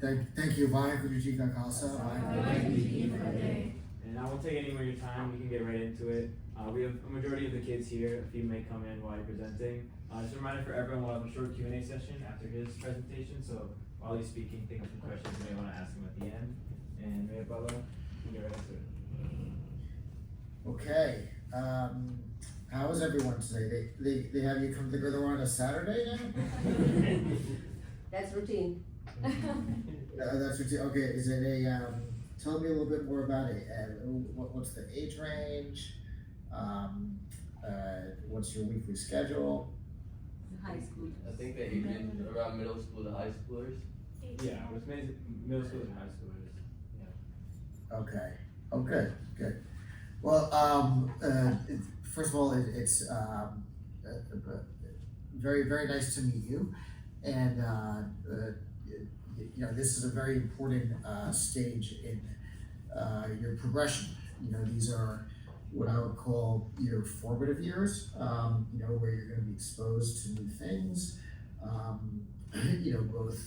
Thank you. Vaheguru Ji Ka Khalsa. Vaheguru Ji Ki Fateh. And I won't take any more of your time. We can get right into it. We have a majority of the kids here. A few may come in while you're presenting. Just a reminder for everyone, we'll have a short Q&A session after his presentation. So while he's speaking, think of some questions you may want to ask him at the end. And Ravi Bhalla, we can get right into it. Okay. How is everyone today? They have you come to the Gurudwara on a Saturday now? That's routine. That's routine. Okay. Is it a? Tell me a little bit more about it. What's the age range? What's your weekly schedule? High school. I think the age range around middle school to high schoolers. Yeah, it's mainly middle schoolers and high schoolers. Yeah. Okay. Oh, good. Good. Well, first of all, it's very, very nice to meet you, and this is a very important stage in your progression. These are what I would call your formative years. Where you're going to be exposed to new things. Both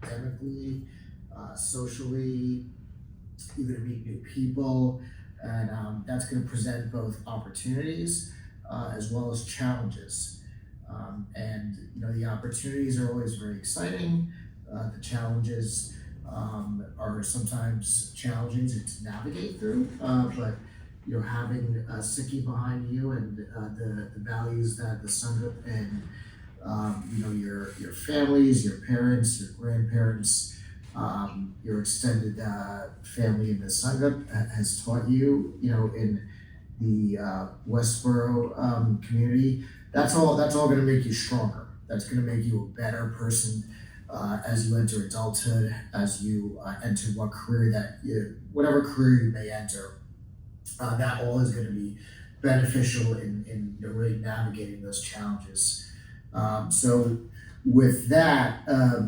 academically, socially. You're going to meet new people, and that's going to present both opportunities as well as challenges. The opportunities are always very exciting. The challenges are sometimes challenging to navigate through, but having Sikhi behind you and the values that the Sangha and your families, your parents, your grandparents, your extended family in the Sangha has taught you, in the Westborough community. That's all going to make you stronger. That's going to make you a better person as you enter adulthood, as you enter whatever career you may enter. That all is going to be beneficial in really navigating those challenges. So with that,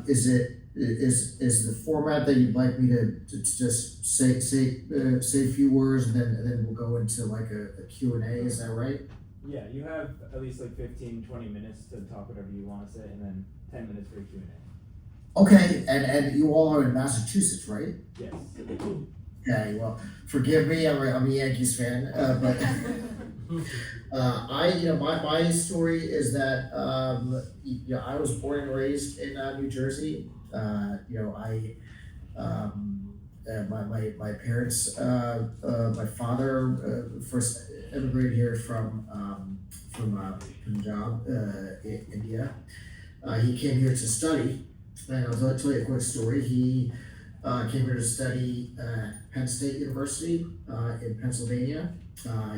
is the format that you'd like me to just say a few words and then we'll go into like a Q&A, is that right? Yeah, you have at least like 15-20 minutes to talk whatever you want to say, and then 10 minutes for a Q&A. Okay, and you all are in Massachusetts, right? Yes. Okay, well, forgive me, I'm a Yankees fan, but my story is that I was born and raised in New Jersey. My parents, my father first immigrated here from Punjab, India. He came here to study, and I'll tell you a quick story. He came here to study at Penn State University in Pennsylvania.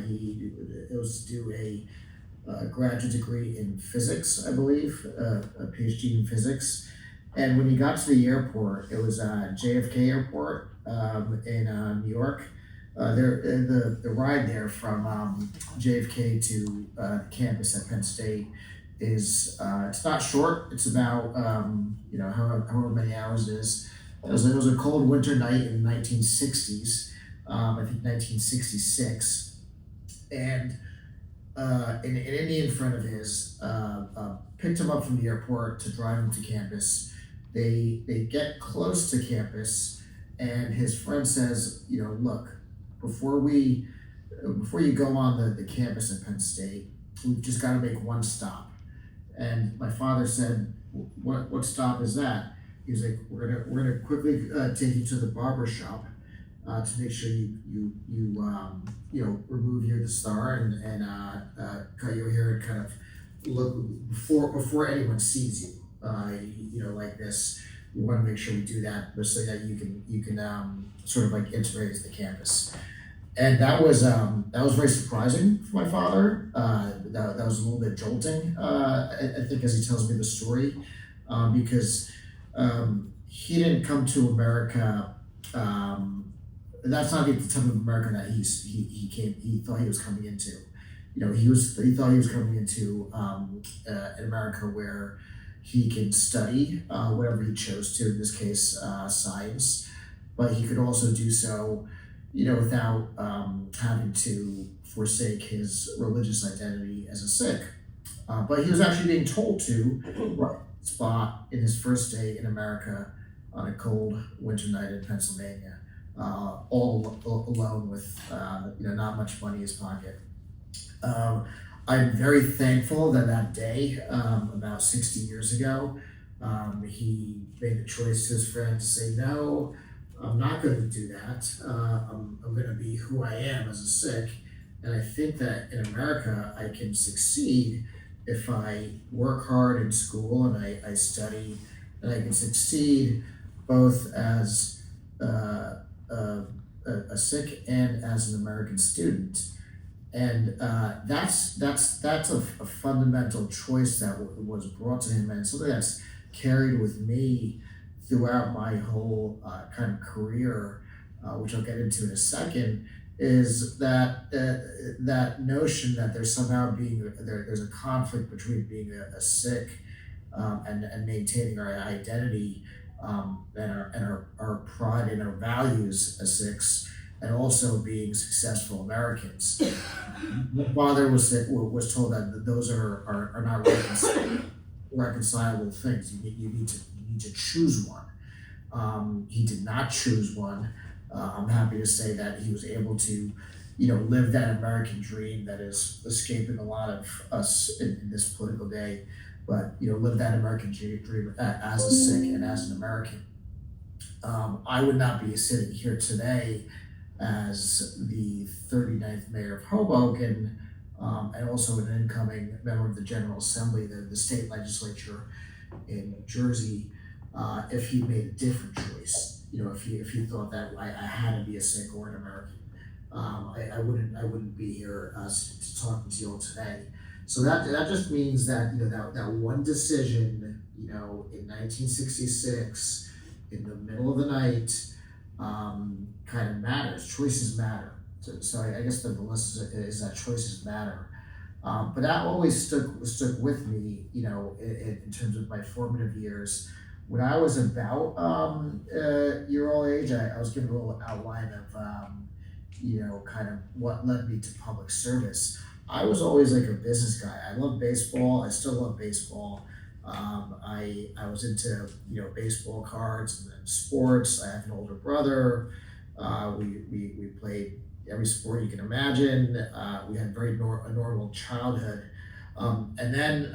He was to do a graduate degree in physics, I believe, a PhD in physics. And when he got to the airport, it was JFK Airport in New York. The ride there from JFK to the campus at Penn State is it's not short. It's about however many hours it is. It was a cold winter night in the 1960s, I think 1966, and an Indian friend of his picked him up from the airport to drive him to campus. They get close to campus, and his friend says, look, before you go on the campus at Penn State, we've just got to make one stop. And my father said, what stop is that? He was like, we're gonna quickly take you to the barber shop to make sure you remove the star and cut your hair and kind of look before anyone sees you. Like this. We want to make sure we do that, but so that you can sort of like integrate into the campus. And that was very surprising for my father. That was a little bit jolting. I think as he tells me the story, because he didn't come to America. That's not the type of America that he thought he was coming into. He thought he was coming into an America where he can study whatever he chose to. In this case, science, but he could also do so, without having to forsake his religious identity as a Sikh. But he was actually being told to right spot in his first day in America on a cold winter night in Pennsylvania, all alone with not much money in his pocket. I'm very thankful that that day, about 60 years ago, he made the choice to his friend to say, no, I'm not going to do that. I'm going to be who I am as a Sikh. And I think that in America, I can succeed if I work hard in school and I study, and I can succeed both as a Sikh and as an American student. And that's a fundamental choice that was brought to him, and something that's carried with me throughout my whole kind of career, which I'll get into in a second, is that that notion that there's somehow there's a conflict between being a Sikh and maintaining our identity and our pride and our values as Sikhs, and also being successful Americans. My father was told that those are not reconcilable things. You need to choose one. He did not choose one. I'm happy to say that he was able to, live that American dream that is escaping a lot of us in this political day. But live that American dream as a Sikh and as an American. I would not be sitting here today as the 39th mayor of Hoboken, and also an incoming member of the General Assembly, the state legislature in New Jersey, if he made a different choice. If he thought that I had to be a Sikh or an American, I wouldn't be here talking to you all today. So that just means that that one decision, in 1966, in the middle of the night, kind of matters. Choices matter. So I guess the Melissa is that choices matter. But that always stuck with me, in terms of my formative years. When I was about year-old age, I was given a little outline of, kind of what led me to public service. I was always like a business guy. I love baseball. I still love baseball. I was into baseball cards and then sports. I have an older brother. We played every sport you can imagine. We had a normal childhood. And then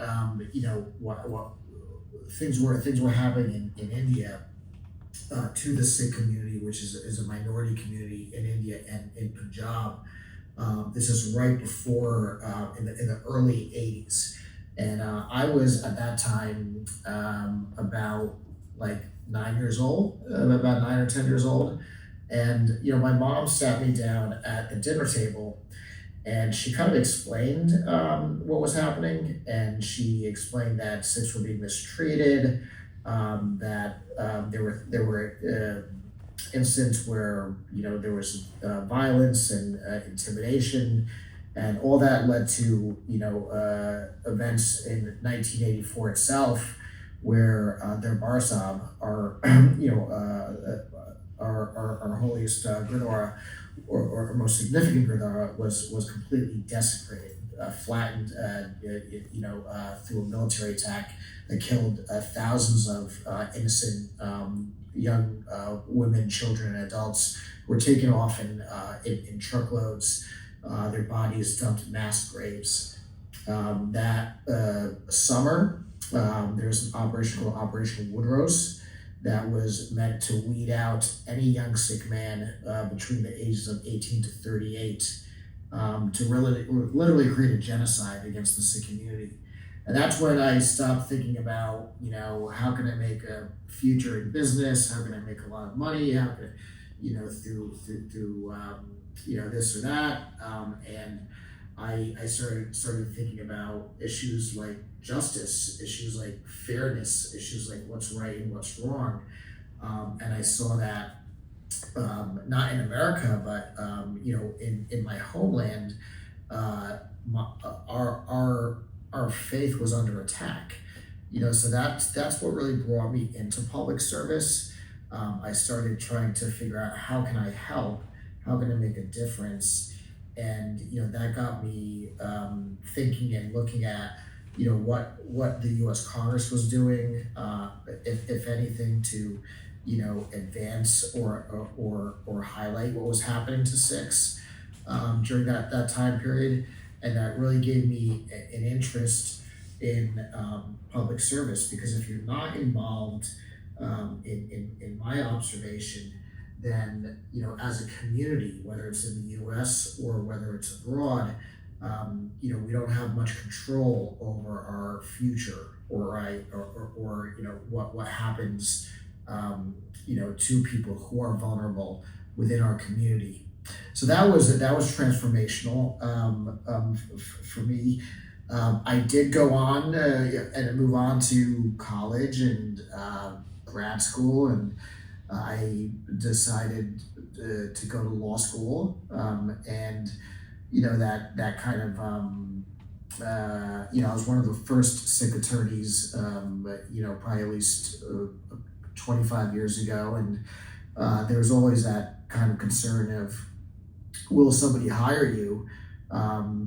what things were happening in India to the Sikh community, which is a minority community in India and in Punjab. This is right before in the early 80s. And I was at that time about like 9 years old, about 9 or 10 years old. And, my mom sat me down at the dinner table and she kind of explained what was happening. And she explained that Sikhs were being mistreated, that there were incidents where, there was violence and intimidation. And all that led to, events in 1984 itself, where their Bar Sahib, our holiest Gurudwara, or most significant Gurudwara, was completely desecrated, flattened, through a military attack that killed thousands of innocent young women, children, and adults who were taken off in truckloads. Their bodies dumped in mass graves. That summer, there was an operation called Operation Woodrose that was meant to weed out any young Sikh man between the ages of 18 to 38 to literally create a genocide against the Sikh community. And that's when I stopped thinking about, how can I make a future in business? How can I make a lot of money? How can I, through this or that, and I started thinking about issues like justice, issues like fairness, issues like what's right and what's wrong, and I saw that not in America, but in my homeland, our faith was under attack. So that's what really brought me into public service. I started trying to figure out how can I help. How can I make a difference? And that got me thinking and looking at what the U.S. Congress was doing, if anything, to advance or highlight what was happening to Sikhs during that time period, and that really gave me an interest in public service, because if you're not involved in my observation, then as a community, whether it's in the U.S. or whether it's abroad, we don't have much control over our future or what happens to people who are vulnerable within our community. So that was transformational for me. I did go on and move on to college and grad school, and I decided to go to law school, and that kind of I was one of the first Sikh attorneys, probably at least 25 years ago, and there was always that kind of concern of, will somebody hire you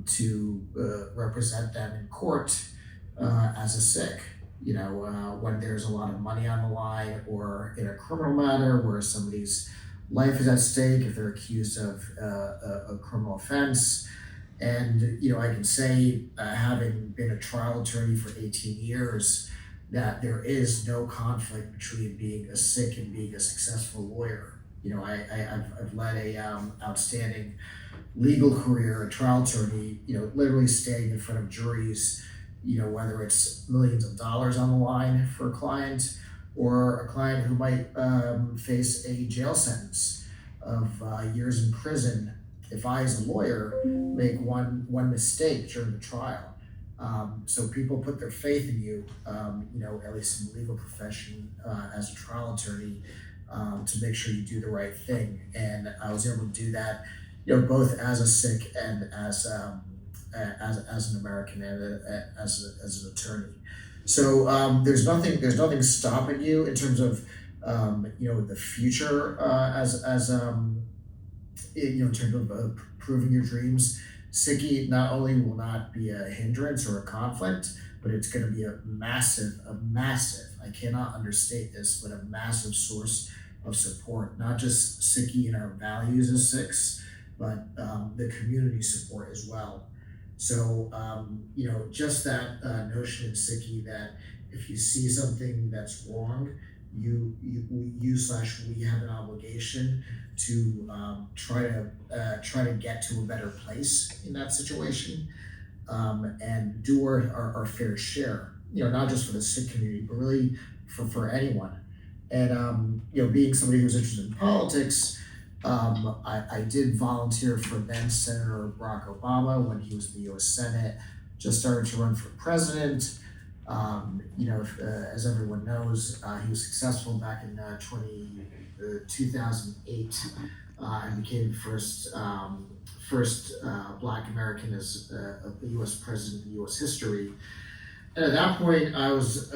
to represent them in court as a Sikh? When there's a lot of money on the line, or in a criminal matter where somebody's life is at stake if they're accused of a criminal offense. And I can say, having been a trial attorney for 18 years, that there is no conflict between being a Sikh and being a successful lawyer. I've led a outstanding legal career, a trial attorney, literally standing in front of juries, whether it's millions of dollars on the line for a client, or a client who might face a jail sentence of years in prison if I, as a lawyer, make one mistake during the trial. So people put their faith in you, at least in the legal profession, as a trial attorney, to make sure you do the right thing. And I was able to do that, both as a Sikh and as an American and as an attorney. So there's nothing stopping you in terms of the future in terms of proving your dreams. Sikhi not only will not be a hindrance or a conflict, but it's going to be a massive, I cannot understate this, but a massive source of support, not just Sikhi in our values as Sikhs, but the community support as well. So, just that notion in Sikhi that if you see something that's wrong, we have an obligation to try to get to a better place in that situation, and do our fair share. Not just for the Sikh community, but really for anyone. And being somebody who's interested in politics, I did volunteer for then Senator Barack Obama when he was in the U.S. Senate. Just started to run for president. As everyone knows, he was successful back in 2008 and became the first Black American as a U.S. president in U.S. history. And at that point, I was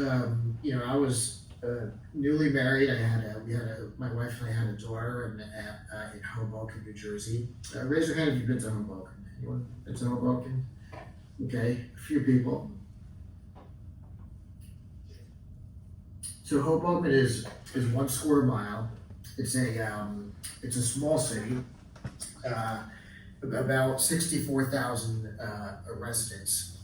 newly married. My wife and I had a daughter in Hoboken, New Jersey. Raise your hand if you've been to Hoboken. Anyone been to Hoboken? Okay, a few people. So Hoboken is 1 square mile. It's a small city, about 64,000 residents.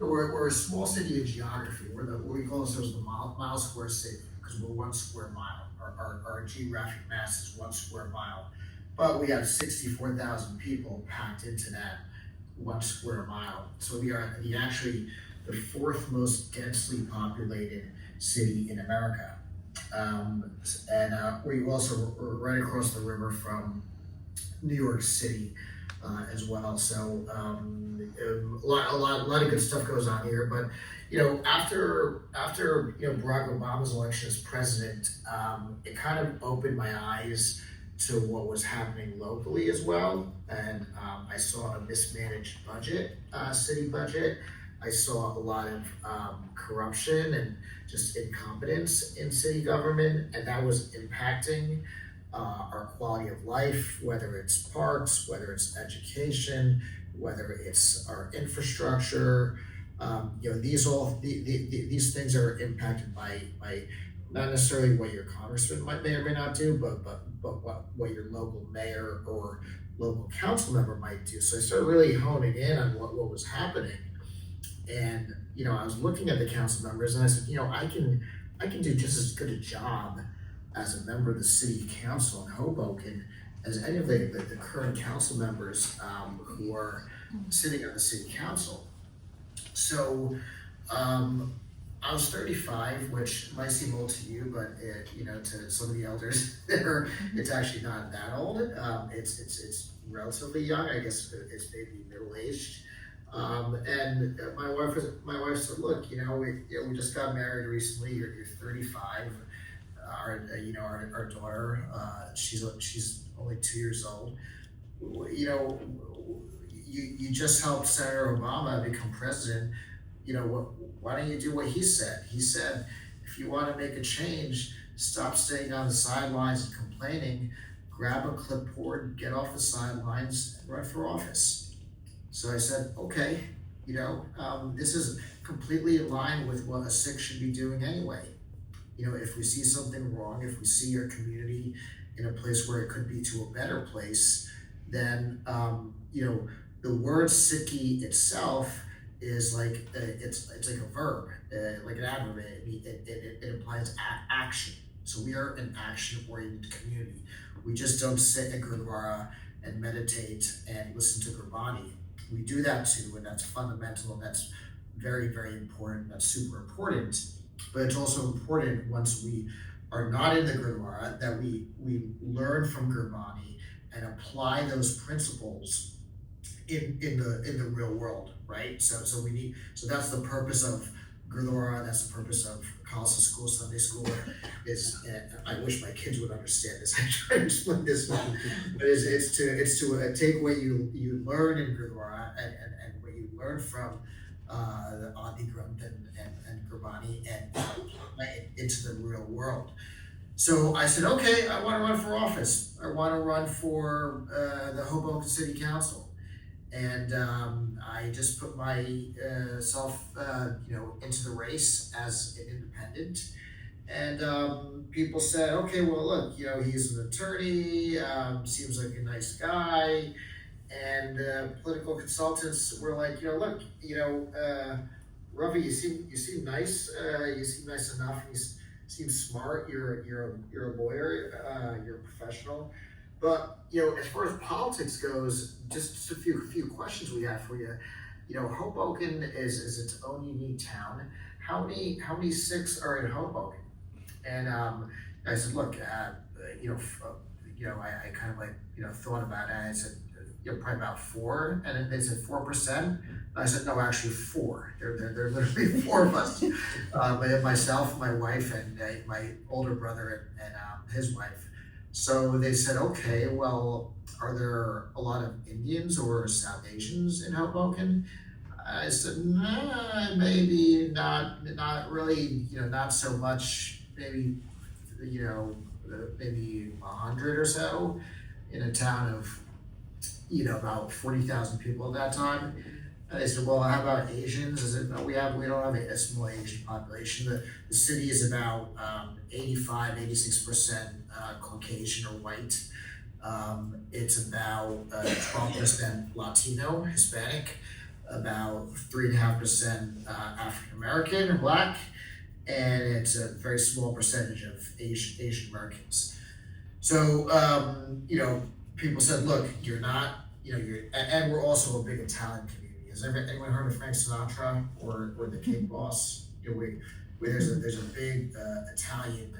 We're a small city in geography. We call ourselves the mile square city because we're 1 square mile. Our geographic mass is 1 square mile, but we have 64,000 people packed into that 1 square mile. So we are actually the 4th most densely populated city in America. And we also right across the river from New York City as well. So a lot of good stuff goes on here. But after Barack Obama's election as president, it kind of opened my eyes to what was happening locally as well. And I saw a mismanaged city budget. I saw a lot of corruption and just incompetence in city government, and that was impacting our quality of life, whether it's parks, whether it's education, whether it's our infrastructure. These things are impacted by not necessarily what your congressman may or may not do, but what your local mayor or local council member might do. So I started really honing in on what was happening. And, I was looking at the council members and I said, I can do just as good a job as a member of the city council in Hoboken as any of the current council members who are sitting on the city council. So I was 35, which might seem old to you, but to some of the elders there, it's actually not that old. It's relatively young. I guess it's maybe middle aged. And my wife said, look, we just got married recently. You're 35. Our daughter, she's only 2 years old. You just helped Senator Obama become president. Why don't you do what he said? He said, if you want to make a change, stop staying on the sidelines and complaining, grab a clipboard, get off the sidelines, and run for office. So I said, okay, this is completely in line with what a SIC should be doing anyway. If we see something wrong, if we see our community in a place where it could be to a better place, then, the word "sicky" itself is like it's like a verb, like an adverb. It implies action. So we are an action-oriented community. We just don't sit in Gurudwara and meditate and listen to Gurbani. We do that too, and that's fundamental, and that's very, very important. That's super important. But it's also important once we are not in the Gurudwara that we learn from Gurbani and apply those principles in the real world, right? So that's the purpose of Gurudwara. That's the purpose of Khalsa school, Sunday school. I wish my kids would understand this. I try to explain this one, but it's to take what you learn in Gurudwara and what you learn from the Adi Granth and Gurbani and apply it into the real world. So I said, okay, I want to run for office. I want to run for the Hoboken City Council. And I just put myself, into the race as an independent. And people said, okay, well, look, he's an attorney, seems like a nice guy. And political consultants were like, look, Ravi, you seem nice. You seem nice enough. You seem smart. You're a lawyer. You're a professional. But as far as politics goes, just a few questions we have for you. Hoboken is its own unique town. How many SICs are in Hoboken? And I said, look, I kind of thought about it. And I said, probably about 4. And then they said 4%. I said, no, actually 4. There are literally 4 of us. Myself, my wife, and my older brother and his wife. So they said, okay, well, are there a lot of Indians or South Asians in Hoboken? I said, nah, maybe not really, not so much, maybe 100 or so in a town of, about 40,000 people at that time. And they said, well, how about Asians? I said, no, we don't have a small Asian population. The city is about 86% Caucasian or white. It's about 12% Latino, Hispanic, about 3.5% African American or Black, and it's a very small percentage of Asian Americans. So people said, look, you're not, and we're also a big Italian community. Has anyone heard of Frank Sinatra or the Cake Boss? There's a big Italian.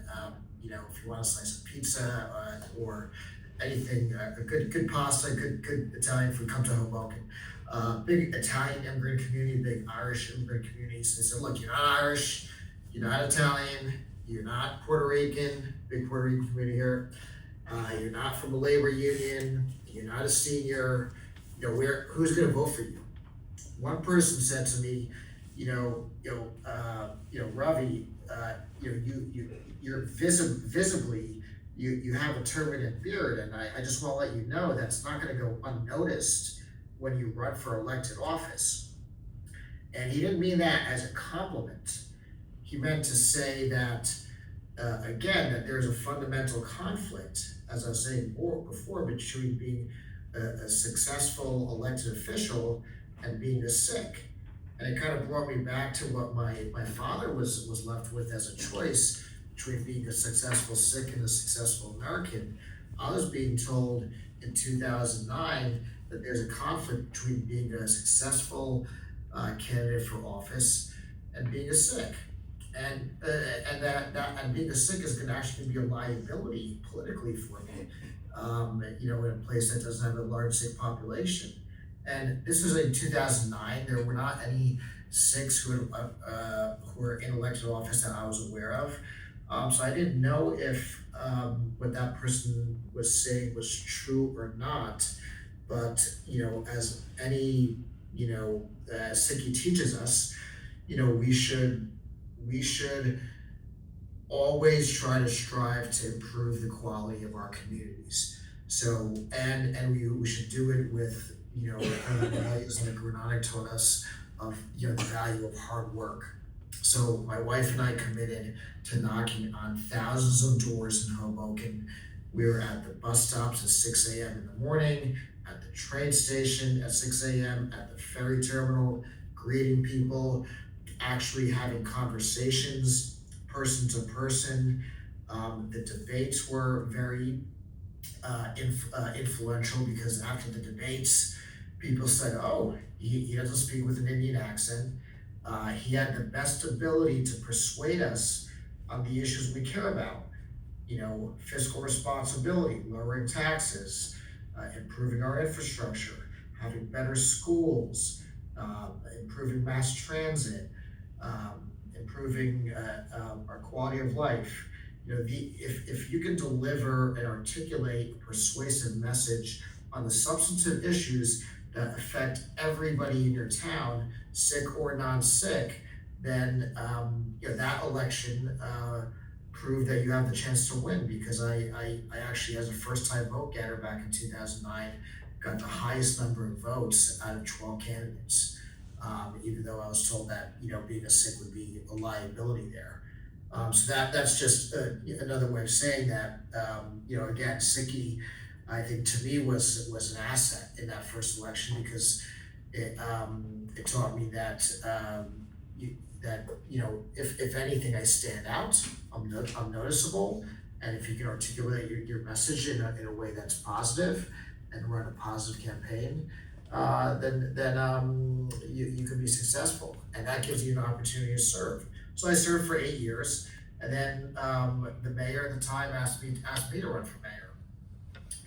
If you want a slice of pizza or anything, a good pasta, good Italian food, come to Hoboken. Big Italian immigrant community, big Irish immigrant community. So they said, look, you're not Irish, you're not Italian, you're not Puerto Rican, big Puerto Rican community here. You're not from a labor union, you're not a senior. Who's going to vote for you? One person said to me, Ravi, you're visibly, you have a turban and beard, and I just want to let you know that's not going to go unnoticed when you run for elected office. And he didn't mean that as a compliment. He meant to say that, again, that there's a fundamental conflict, as I was saying before, between being a successful elected official and being a Sikh. And it kind of brought me back to what my father was left with as a choice between being a successful Sikh and a successful American. I was being told in 2009 that there's a conflict between being a successful candidate for office and being a Sikh. And and being a Sikh is going to actually be a liability politically for me, in a place that doesn't have a large Sikh population. And this was in 2009. There were not any Sikhs who were in elected office that I was aware of. So I didn't know if what that person was saying was true or not. But as any Sikhi teaches us, we should always try to strive to improve the quality of our communities. So and we should do it with the values like Guru Nanak taught us of the value of hard work. So my wife and I committed to knocking on thousands of doors in Hoboken. We were at the bus stops at 6 a.m. in the morning, at the train station at 6 a.m., at the ferry terminal, greeting people, actually having conversations person to person. The debates were very influential because after the debates, people said, "Oh, he doesn't speak with an Indian accent. He had the best ability to persuade us on the issues we care about. Fiscal responsibility, lowering taxes, improving our infrastructure, having better schools, improving mass transit, improving our quality of life." If you can deliver and articulate a persuasive message on the substantive issues that affect everybody in your town, Sikh or non-Sikh, then that election proved that you have the chance to win, because I actually, as a first-time vote getter back in 2009, got the highest number of votes out of 12 candidates, even though I was told that being a Sikh would be a liability there. So that's just another way of saying that. Again, Sikhi, I think to me was an asset in that first election, because it taught me that if anything, I stand out. I'm noticeable, and if you can articulate your message in a way that's positive and run a positive campaign, then you can be successful, and that gives you an opportunity to serve. So I served for 8 years, and then the mayor at the time asked me to run for mayor.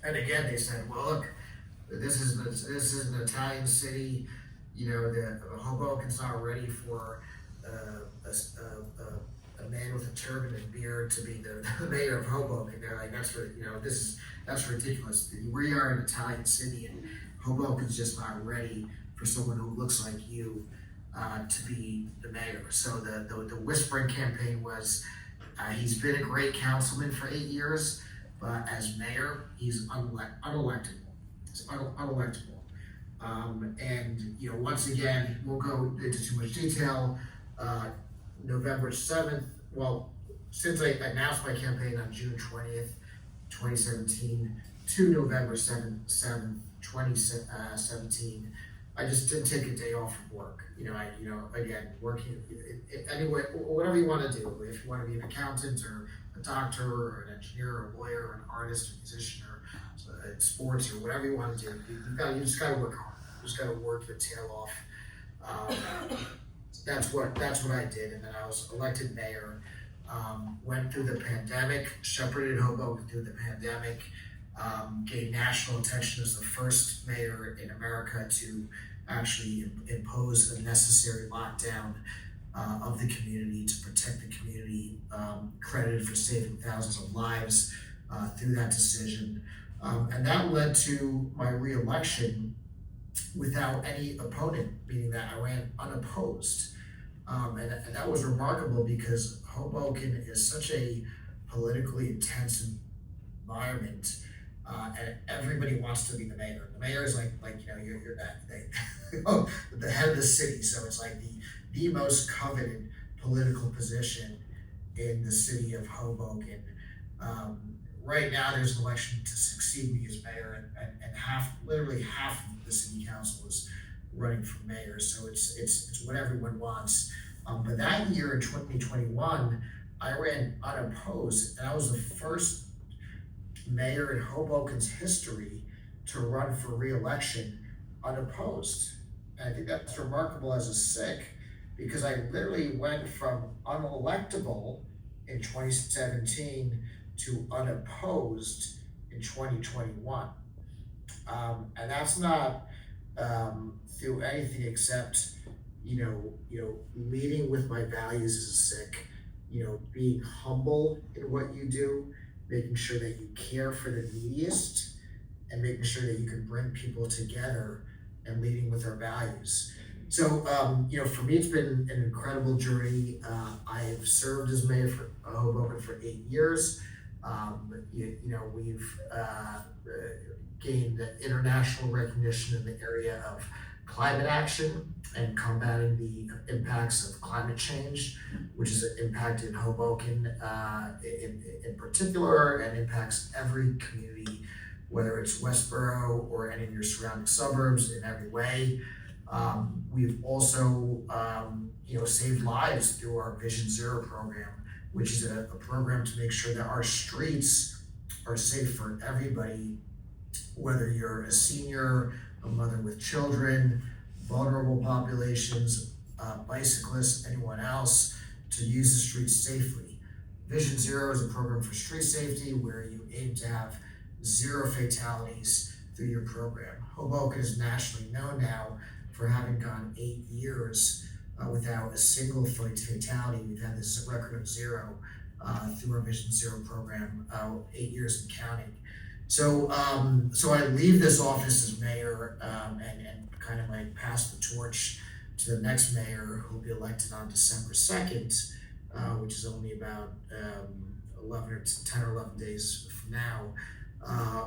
And again, they said, "Well, look, this is an Italian city. The Hoboken's not ready for a man with a turban and beard to be the mayor of Hoboken." They're like, that's ridiculous. We are an Italian city, and Hoboken's just not ready for someone who looks like you to be the mayor. So the whispering campaign was, he's been a great councilman for 8 years, but as mayor, he's unelectable. He's unelectable. And once again, we'll go into too much detail. November 7th, well, since I announced my campaign on June 20th, 2017 to November 7th, 2017, I just didn't take a day off from work. Again, working anyway, whatever you want to do. If you want to be an accountant or a doctor or an engineer or a lawyer or an artist or musician or sports or whatever you want to do, you just got to work hard. You just got to work your tail off. That's what I did, and then I was elected mayor. Went through the pandemic, shepherded Hoboken through the pandemic. Gained national attention as the first mayor in America to actually impose a necessary lockdown of the community to protect the community, credited for saving thousands of lives through that decision. And that led to my re-election without any opponent, meaning that I ran unopposed. And that was remarkable because Hoboken is such a politically intense environment. And everybody wants to be the mayor. The mayor is like you're the head of the city. So it's like the most coveted political position in the city of Hoboken. Right now, there's an election to succeed me as mayor, and literally half of the city council is running for mayor, so it's what everyone wants. But that year in 2021, I ran unopposed, and I was the first mayor in Hoboken's history to run for re-election unopposed. And I think that's remarkable as a Sikh, because I literally went from unelectable in 2017 to unopposed in 2021. And that's not through anything except, leading with my values as a Sikh, being humble in what you do, making sure that you care for the neediest, and making sure that you can bring people together and leading with our values. So, for me, it's been an incredible journey. I have served as mayor for Hoboken for 8 years. We've gained international recognition in the area of climate action and combating the impacts of climate change, which has impacted Hoboken in particular, and impacts every community, whether it's Westborough or any of your surrounding suburbs, in every way. We've also, saved lives through our Vision Zero program, which is a program to make sure that our streets are safe for everybody, whether you're a senior, a mother with children, vulnerable populations, bicyclists, anyone else, to use the streets safely. Vision Zero is a program for street safety where you aim to have 0 fatalities through your program. Hoboken is nationally known now for having gone 8 years without a single fatality. We've had this record of 0 through our Vision Zero program, 8 years and counting. So I leave this office as mayor and kind of like pass the torch to the next mayor who will be elected on December 2nd, which is only about 10 or 11 days from now,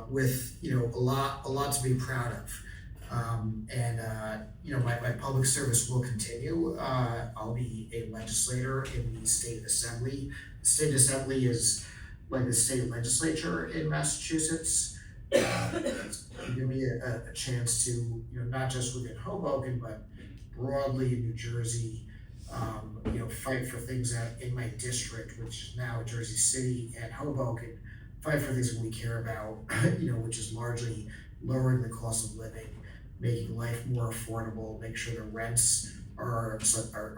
with a lot to be proud of. My public service will continue. I'll be a legislator in the state assembly. The state assembly is like the state legislature in Massachusetts. It's give me a chance to, not just within Hoboken, but broadly in New Jersey, fight for things that in my district, which is now Jersey City and Hoboken, fight for things that we care about, which is largely lowering the cost of living, making life more affordable, make sure the rents are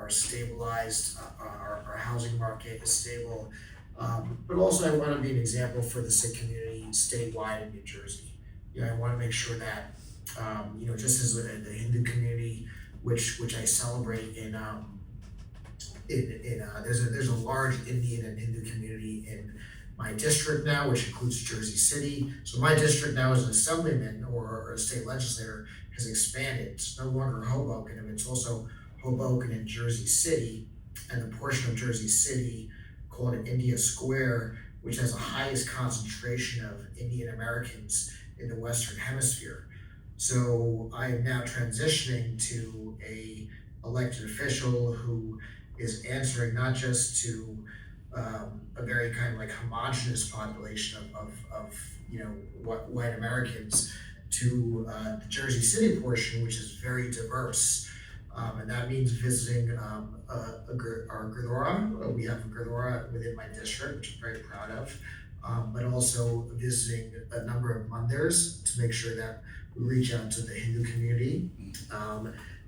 stabilized, our housing market is stable. But also I want to be an example for the Sikh community statewide in New Jersey. I want to make sure that, just as the Hindu community, which I celebrate there's a large Indian and Hindu community in my district now, which includes Jersey City. So my district now as an assemblyman or a state legislator has expanded. It's no longer Hoboken, it's also Hoboken and Jersey City, and the portion of Jersey City called India Square, which has the highest concentration of Indian Americans in the Western Hemisphere. So I am now transitioning to a elected official who is answering not just to a very kind of like homogenous population of white Americans, to the Jersey City portion, which is very diverse. And that means visiting our Gurudwara. We have a Gurudwara within my district, which I'm very proud of, but also visiting a number of mandirs to make sure that we reach out to the Hindu community,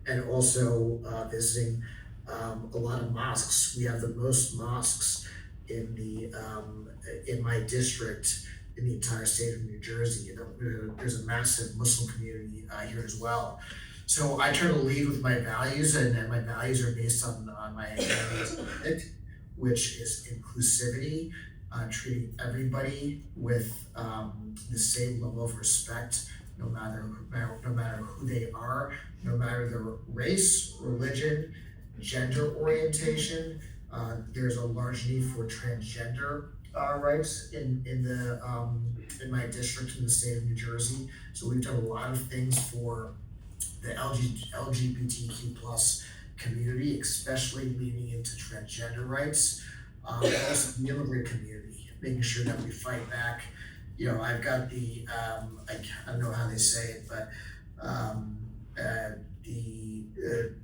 and also visiting a lot of mosques. We have the most mosques in my district in the entire state of New Jersey. There's a massive Muslim community here as well. So I try to lead with my values, and my values are based on my identity, which is inclusivity, treating everybody with the same level of respect, no matter who they are, no matter their race, religion, gender orientation. There's a large need for transgender rights in my district in the state of New Jersey. So we've done a lot of things for the LGBTQ plus community, especially leaning into transgender rights. and also the immigrant community, making sure that we fight back. I've got I don't know how they say it, but the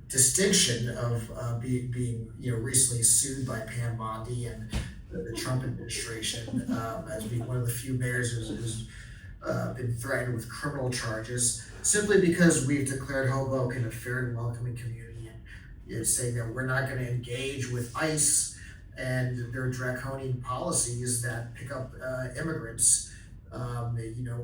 distinction of being recently sued by Pam Bondi and the Trump administration as being one of the few mayors who's been threatened with criminal charges simply because we've declared Hoboken a fair and welcoming community, and saying that we're not going to engage with ICE and their draconian policies that pick up immigrants,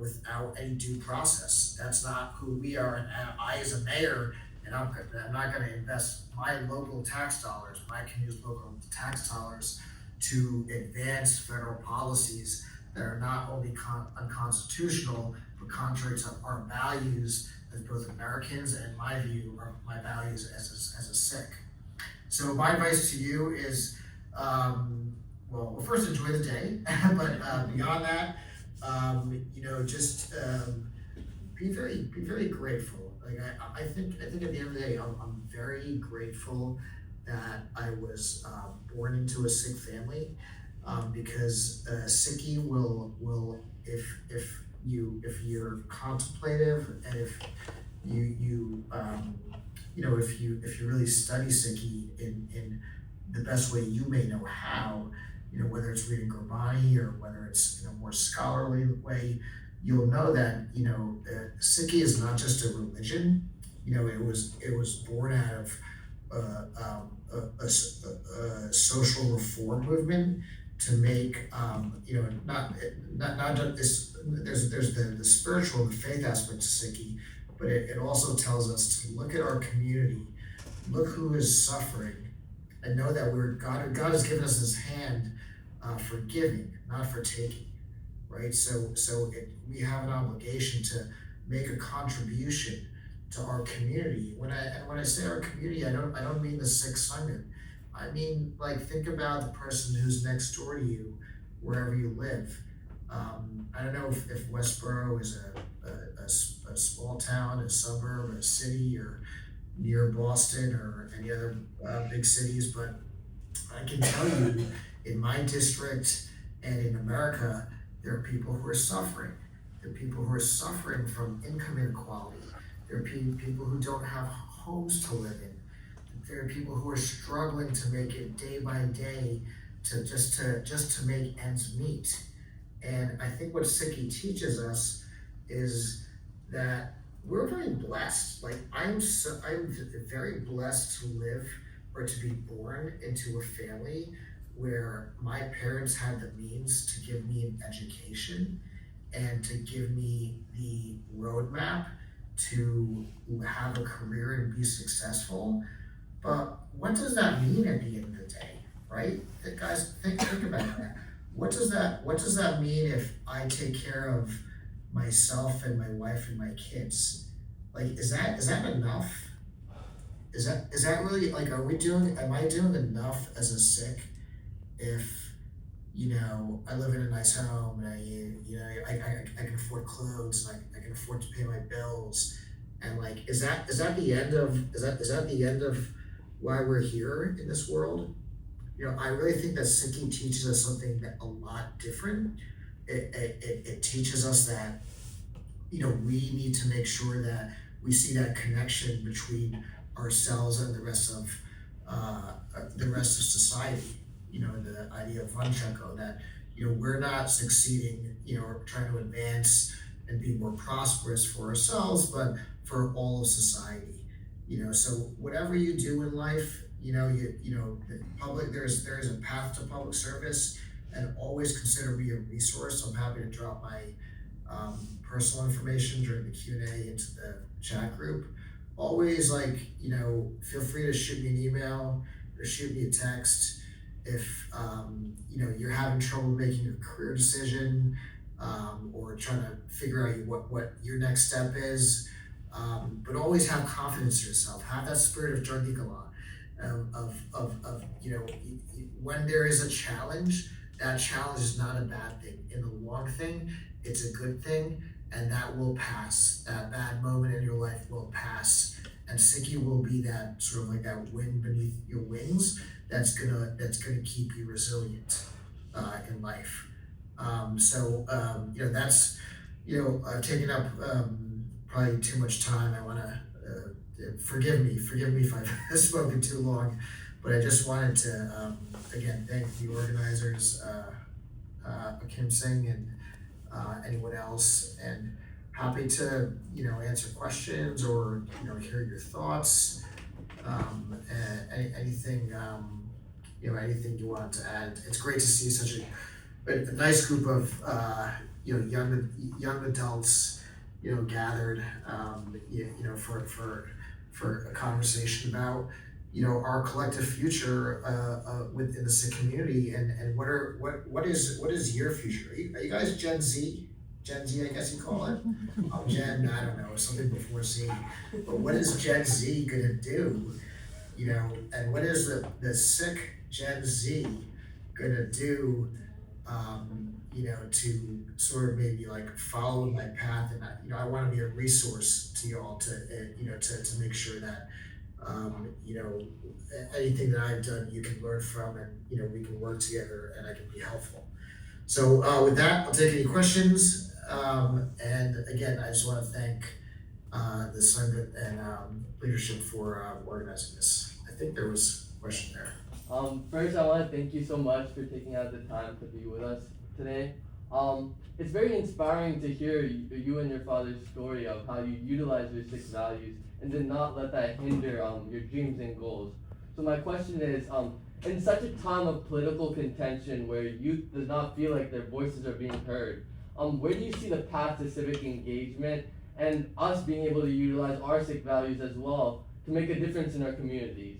without any due process. That's not who we are. And I, as a mayor, and I'm not going to invest my local tax dollars, my community's local tax dollars, to advance federal policies that are not only unconstitutional, but contrary to our values as both Americans and my values as a Sikh. So my advice to you is, well, first enjoy the day, but beyond that, just be very grateful. Like I think at the end of the day, I'm very grateful that I was born into a Sikh family, because Sikhi will if you're contemplative, and if if you really study Sikhi in the best way you may know how, whether it's reading Gurbani or whether it's in a more scholarly way, you'll know that Sikhi is not just a religion. It was born out of a social reform movement to make not just there's the spiritual and the faith aspect to Sikhi, but it also tells us to look at our community, look who is suffering, and know that God has given us His hand for giving, not for taking, right? So we have an obligation to make a contribution to our community. When I say our community, I don't mean the Sikh Sangam. I mean, think about the person who's next door to you, wherever you live. I don't know if Westborough is a small town, a suburb, a city, or near Boston or any other big cities, but I can tell you, in my district and in America, there are people who are suffering. There are people who are suffering from income inequality. There are people who don't have homes to live in. There are people who are struggling to make it day by day to make ends meet. And I think what Sikhi teaches us is that we're very blessed. I'm very blessed to live or to be born into a family where my parents had the means to give me an education and to give me the roadmap to have a career and be successful. But what does that mean at the end of the day, right? Guys, think about that. What does that mean if I take care of myself and my wife and my kids? Is that enough? Is that really, am I doing enough as a Sikh if I live in a nice home and I can afford clothes, and I can afford to pay my bills, and is that the end of why we're here in this world? I really think that Sikhi teaches us something that a lot different. It teaches us that we need to make sure that we see that connection between ourselves and the rest of society. The idea of Vanchako, that we're not succeeding, or trying to advance and be more prosperous for ourselves, but for all of society. So whatever you do in life, there's a path to public service, and always consider me a resource. I'm happy to drop my personal information during the Q&A into the chat group. Always feel free to shoot me an email or shoot me a text if you're having trouble making a career decision, or trying to figure out what your next step is. But always have confidence in yourself. Have that spirit of Jardikala, when there is a challenge, that challenge is not a bad thing. In the long thing, it's a good thing, and that will pass. That bad moment in your life will pass, and Sikhi will be that sort of that wind beneath your wings that's gonna keep you resilient in life. That's, I've taken up probably too much time. I wanna, forgive me if I've spoken too long, but I just wanted to, again, thank the organizers, Kim Singh and anyone else, and happy to, answer questions or, hear your thoughts. Anything, anything you want to add. It's great to see such a nice group of, young adults, gathered, for a conversation about, our collective future, within the Sikh community, and what is your future? Are you guys Gen Z? Gen Z, I guess you call it. Gen, I don't know, something before Z. But what is Gen Z gonna do? And what is the Sikh Gen Z gonna do? To sort of maybe like follow my path, and I want to be a resource to y'all to to make sure that anything that I've done you can learn from, and we can work together and I can be helpful. So with that, I'll take any questions. And again, I just want to thank the Sangha and leadership for organizing this. I think there was a question there. First, I want to thank you so much for taking out the time to be with us today. It's very inspiring to hear you and your father's story of how you utilize your Sikh values and did not let that hinder your dreams and goals. So my question is, in such a time of political contention where youth does not feel like their voices are being heard, where do you see the path to civic engagement and us being able to utilize our Sikh values as well to make a difference in our communities?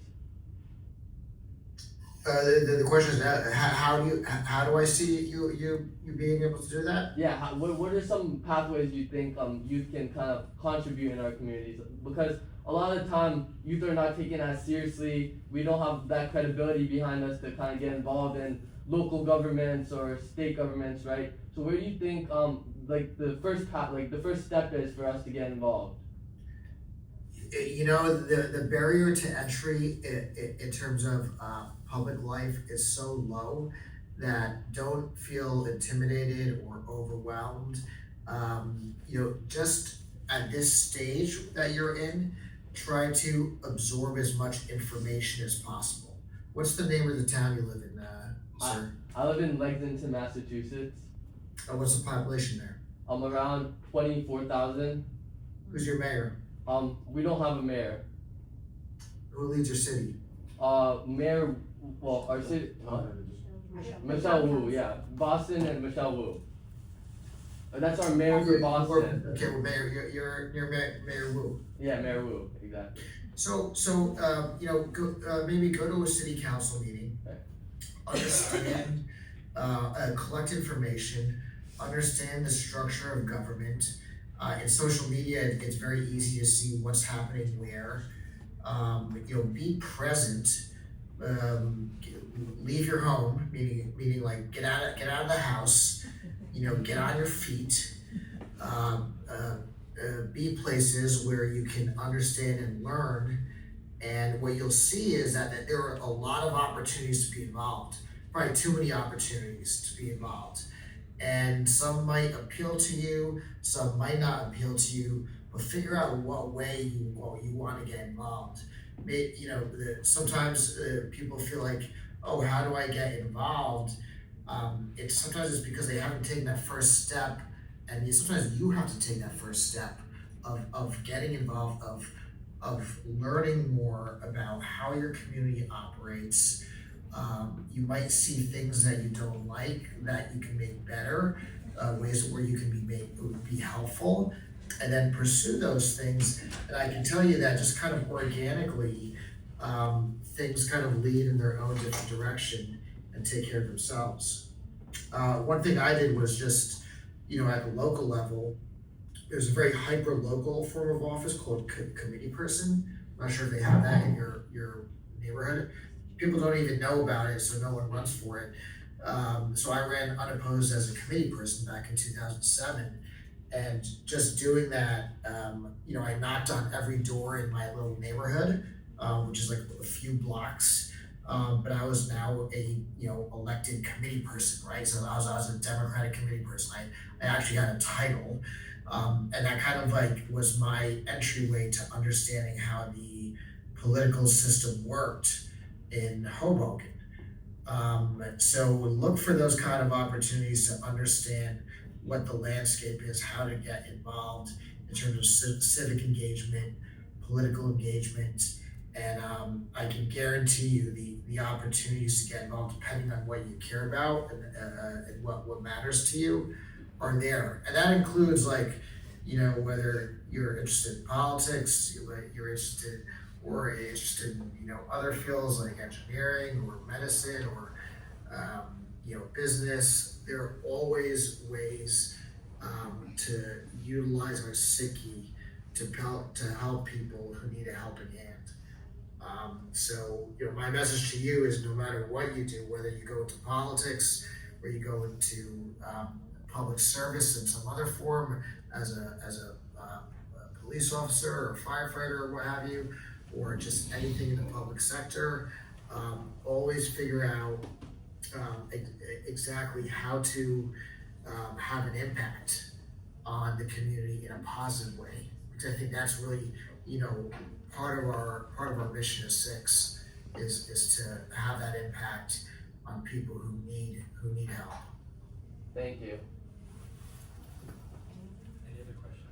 The question is, how do I see you being able to do that? Yeah, what are some pathways you think youth can kind of contribute in our communities? Because a lot of the time, youth are not taken as seriously. We don't have that credibility behind us to kind of get involved in local governments or state governments, right? So where do you think the first step is for us to get involved? The barrier to entry in terms of public life is so low that don't feel intimidated or overwhelmed. Just at this stage that you're in, try to absorb as much information as possible. What's the name of the town you live in, sir? I live in Lexington, Massachusetts. What's the population there? Around 24,000. Who's your mayor? We don't have a mayor. Who leads your city? Mayor, our city, Michelle Wu, yeah. Boston and Michelle Wu. That's our mayor for Boston. Okay, well, Mayor, you're Mayor Wu. Yeah, Mayor Wu, exactly. So maybe go to a city council meeting, Okay. understand, collect information, understand the structure of government. In social media, it's very easy to see what's happening where. Be present. Leave your home, meaning like get out of the house. Get on your feet. Be places where you can understand and learn. And what you'll see is that there are a lot of opportunities to be involved. Probably too many opportunities to be involved. And some might appeal to you, some might not appeal to you, but figure out what way you want to get involved. Sometimes people feel like, oh, how do I get involved? Sometimes it's because they haven't taken that first step, and sometimes you have to take that first step of getting involved, of learning more about how your community operates. You might see things that you don't like that you can make better, ways where you can be helpful, and then pursue those things. And I can tell you that just kind of organically, things kind of lead in their own different direction and take care of themselves. One thing I did was just, at the local level, there's a very hyper-local form of office called committee person. I'm not sure if they have that in your neighborhood. People don't even know about it, so no one runs for it. So I ran unopposed as a committee person back in 2007. And just doing that, I knocked on every door in my little neighborhood, which is like a few blocks. but I was now a, elected committee person, right? So I was a Democratic committee person. I actually had a title. And that kind of like was my entryway to understanding how the political system worked in Hoboken. So look for those kind of opportunities to understand what the landscape is, how to get involved in terms of civic engagement, political engagement, and I can guarantee you the opportunities to get involved, depending on what you care about and what matters to you, are there. And that includes like, whether you're interested in politics, you're interested in, other fields like engineering or medicine or, business. There are always ways to utilize our psyche to help people who need a helping hand. So, my message to you is no matter what you do, whether you go into politics or you go into public service in some other form as a police officer or firefighter or what have you, or just anything in the public sector, always figure out exactly how to have an impact on the community in a positive way. Because I think that's really, part of our mission as Six is to have that impact on people who need help. Thank you. Any other questions?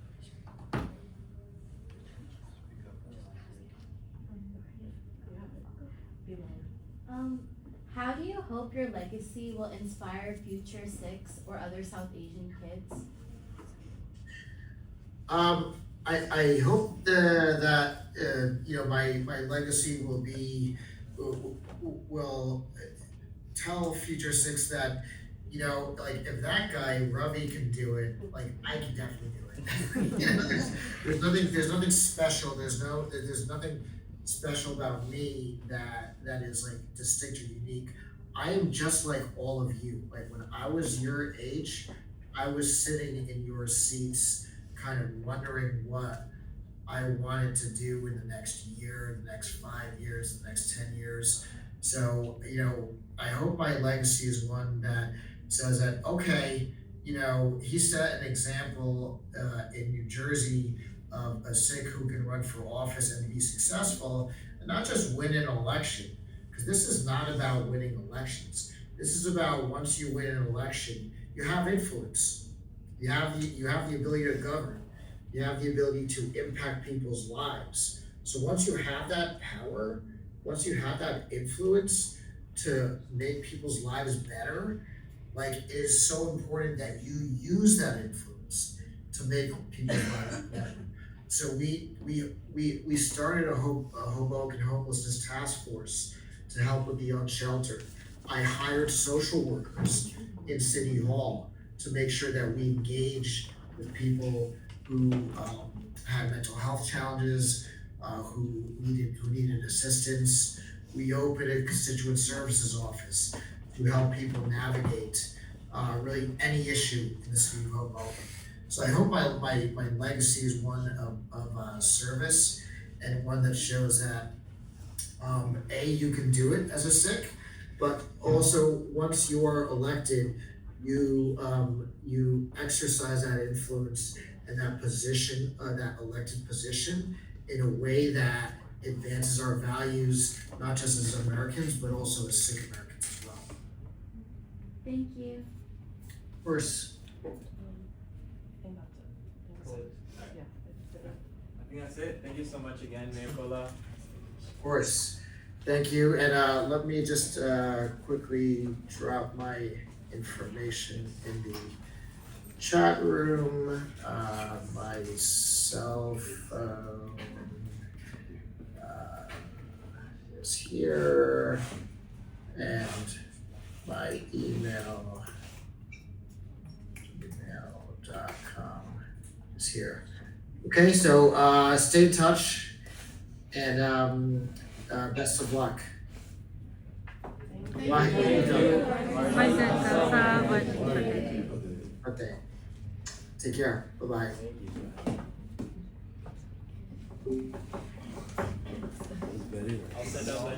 How do you hope your legacy will inspire future Six or other South Asian kids? I hope that my legacy will tell future Six that, like if that guy Ravi can do it, like I can definitely do it. There's nothing special. There's nothing special about me that is like distinct or unique. I am just like all of you. Like when I was your age, I was sitting in your seats kind of wondering what I wanted to do in the next year, the next 5 years, the next 10 years. So, I hope my legacy is one that says that, okay, he set an example in New Jersey of a Sikh who can run for office and be successful, and not just win an election, because this is not about winning elections. This is about once you win an election, you have influence. You have the ability to govern. You have the ability to impact people's lives. So once you have that power, once you have that influence to make people's lives better, like it is so important that you use that influence to make people's lives better. So we started a Hoboken homelessness task force to help with the unsheltered. I hired social workers in City Hall to make sure that we engage with people who had mental health challenges, who needed assistance. We opened a constituent services office to help people navigate really any issue in the city of Hoboken. So I hope my legacy is one of service, and one that shows that you can do it as a Sikh, but also once you are elected, you exercise that influence and that position, that elected position, in a way that advances our values, not just as Americans, but also as Sikh Americans as well. Thank you. Of course. I think that's it. Thank you so much again, Mayor Bhalla. Of course. Thank you. And let me just quickly drop my information in the chat room. My cell phone is here, and my email.com is here. Okay, so stay in touch, and best of luck. Okay. Take care. Bye-bye. I'll send out